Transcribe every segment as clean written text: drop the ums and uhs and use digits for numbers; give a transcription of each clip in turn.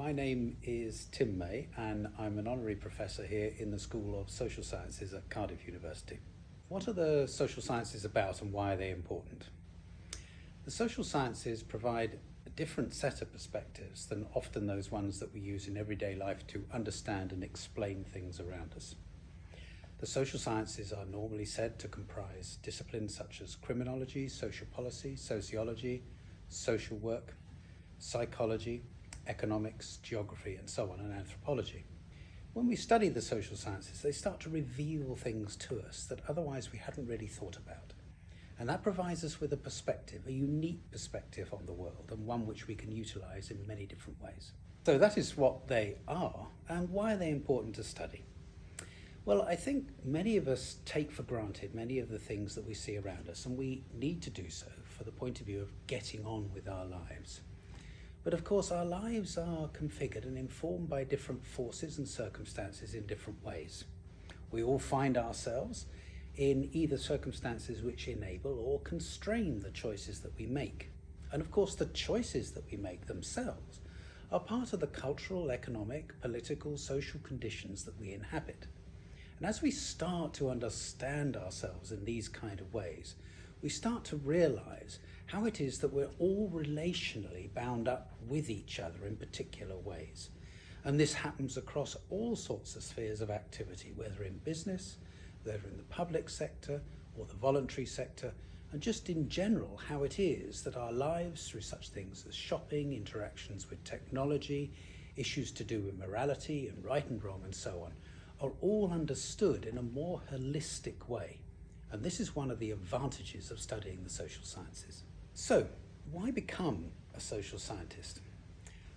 My name is Tim May and I'm an honorary professor here in the School of Social Sciences at Cardiff University. What are the social sciences about and why are they important? The social sciences provide a different set of perspectives than often those ones that we use in everyday life to understand and explain things around us. The social sciences are normally said to comprise disciplines such as criminology, social policy, sociology, social work, psychology, economics, geography, and so on, and anthropology. When we study the social sciences, they start to reveal things to us that otherwise we hadn't really thought about. And that provides us with a perspective, a unique perspective on the world, and one which we can utilize in many different ways. So that is what they are, and why are they important to study? Well, I think many of us take for granted many of the things that we see around us, and we need to do so for the point of view of getting on with our lives. But of course, our lives are configured and informed by different forces and circumstances in different ways. We all find ourselves in either circumstances which enable or constrain the choices that we make. And of course, the choices that we make themselves are part of the cultural, economic, political, social conditions that we inhabit. And as we start to understand ourselves in these kind of ways, we start to realize how it is that we're all relationally bound up with each other in particular ways. And this happens across all sorts of spheres of activity, whether in business, whether in the public sector or the voluntary sector, and just in general, how it is that our lives, through such things as shopping, interactions with technology, issues to do with morality and right and wrong and so on, are all understood in a more holistic way. And this is one of the advantages of studying the social sciences. So, why become a social scientist?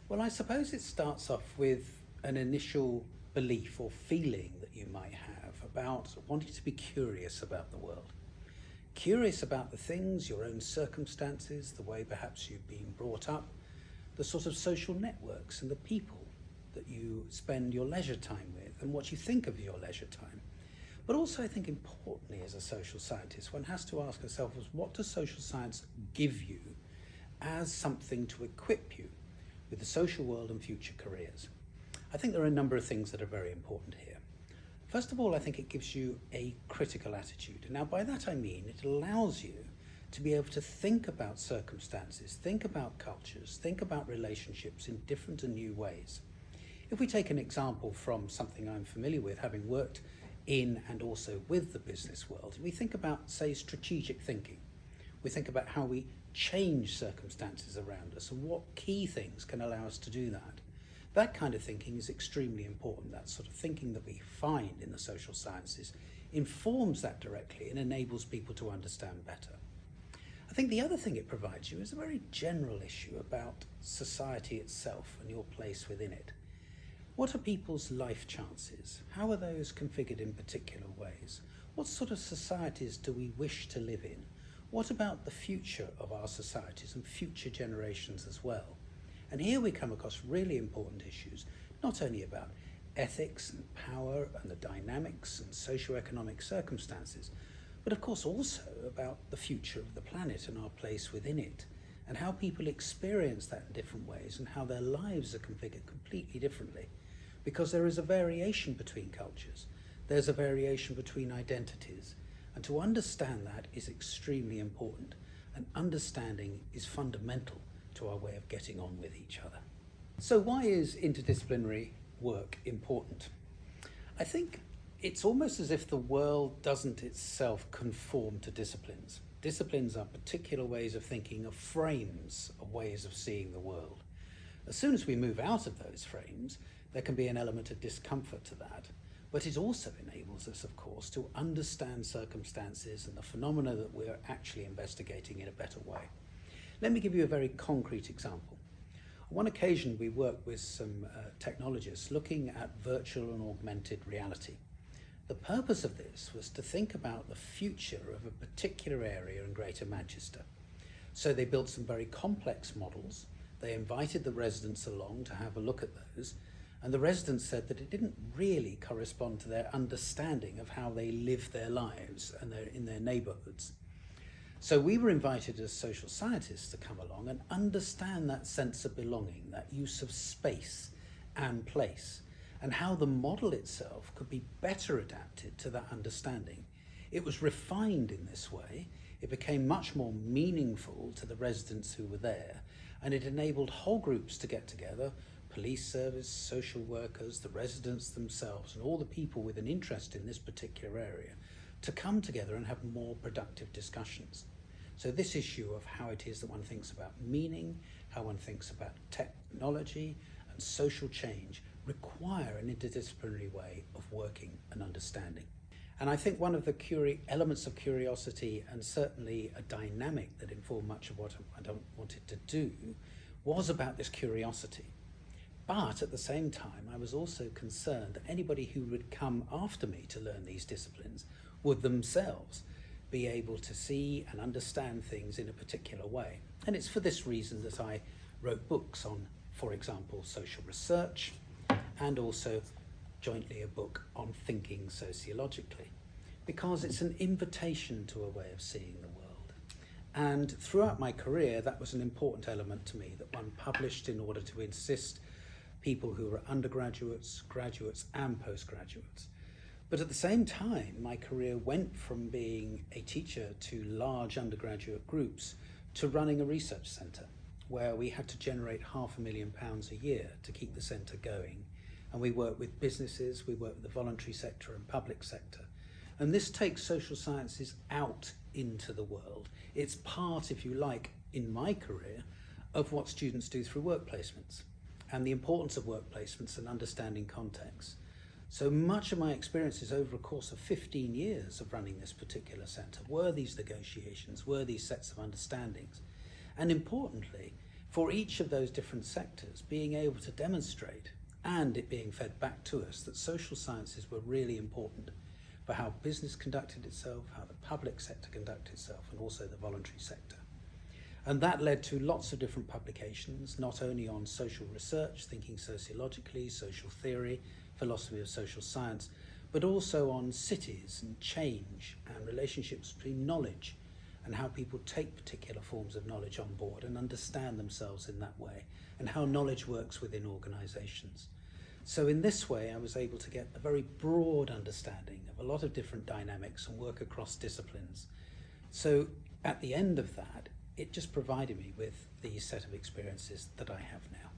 Well, I suppose it starts off with an initial belief or feeling that you might have about wanting to be curious about the world. Curious about the things, your own circumstances, the way perhaps you've been brought up, the sort of social networks and the people that you spend your leisure time with and what you think of your leisure time. But also, I think importantly as a social scientist, one has to ask ourselves, what does social science give you as something to equip you with the social world and future careers? I think there are a number of things that are very important here. First of all, I think it gives you a critical attitude. Now, by that I mean it allows you to be able to think about circumstances, think about cultures, think about relationships in different and new ways. If we take an example from something I'm familiar with, having worked in and also with the business world, we think about, say, strategic thinking. We think about how we change circumstances around us and what key things can allow us to do that. That kind of thinking is extremely important. That sort of thinking that we find in the social sciences informs that directly and enables people to understand better. I think the other thing it provides you is a very general issue about society itself and your place within it. What are people's life chances? How are those configured in particular ways? What sort of societies do we wish to live in? What about the future of our societies and future generations as well? And here we come across really important issues, not only about ethics and power and the dynamics and socio-economic circumstances, but of course also about the future of the planet and our place within it, and how people experience that in different ways and how their lives are configured completely differently. Because there is a variation between cultures, there's a variation between identities, and to understand that is extremely important, and understanding is fundamental to our way of getting on with each other. So why is interdisciplinary work important? I think it's almost as if the world doesn't itself conform to disciplines. Disciplines are particular ways of thinking, of frames of ways of seeing the world. As soon as we move out of those frames, there can be an element of discomfort to that, but it also enables us, of course, to understand circumstances and the phenomena that we're actually investigating in a better way. Let me give you a very concrete example. On one occasion, we worked with some technologists looking at virtual and augmented reality. The purpose of this was to think about the future of a particular area in Greater Manchester. So they built some very complex models. They invited the residents along to have a look at those, and the residents said that it didn't really correspond to their understanding of how they live their lives and in their neighbourhoods. So we were invited as social scientists to come along and understand that sense of belonging, that use of space, and place, and how the model itself could be better adapted to that understanding. It was refined in this way. It became much more meaningful to the residents who were there, and it enabled whole groups to get together, police service, social workers, the residents themselves, and all the people with an interest in this particular area to come together and have more productive discussions. So this issue of how it is that one thinks about meaning, how one thinks about technology and social change require an interdisciplinary way of working and understanding. And I think one of the elements of curiosity, and certainly a dynamic that informed much of what I wanted to do, was about this curiosity. But at the same time, I was also concerned that anybody who would come after me to learn these disciplines would themselves be able to see and understand things in a particular way. And it's for this reason that I wrote books on, for example, social research, and also jointly a book on thinking sociologically, because it's an invitation to a way of seeing the world. And throughout my career, that was an important element to me, that one published in order to assist people who were undergraduates, graduates, and postgraduates. But at the same time, my career went from being a teacher to large undergraduate groups to running a research centre, where we had to generate £500,000 a year to keep the centre going. And we work with businesses, we work with the voluntary sector and public sector. And this takes social sciences out into the world. It's part, if you like, in my career, of what students do through work placements and the importance of work placements and understanding context. So much of my experiences over a course of 15 years of running this particular centre were these negotiations, were these sets of understandings. And importantly, for each of those different sectors, being able to demonstrate, and it being fed back to us, that social sciences were really important for how business conducted itself, how the public sector conducted itself, and also the voluntary sector. And that led to lots of different publications, not only on social research, thinking sociologically, social theory, philosophy of social science, but also on cities and change and relationships between knowledge and how people take particular forms of knowledge on board and understand themselves in that way, and how knowledge works within organisations. So in this way, I was able to get a very broad understanding of a lot of different dynamics and work across disciplines. So at the end of that, it just provided me with the set of experiences that I have now.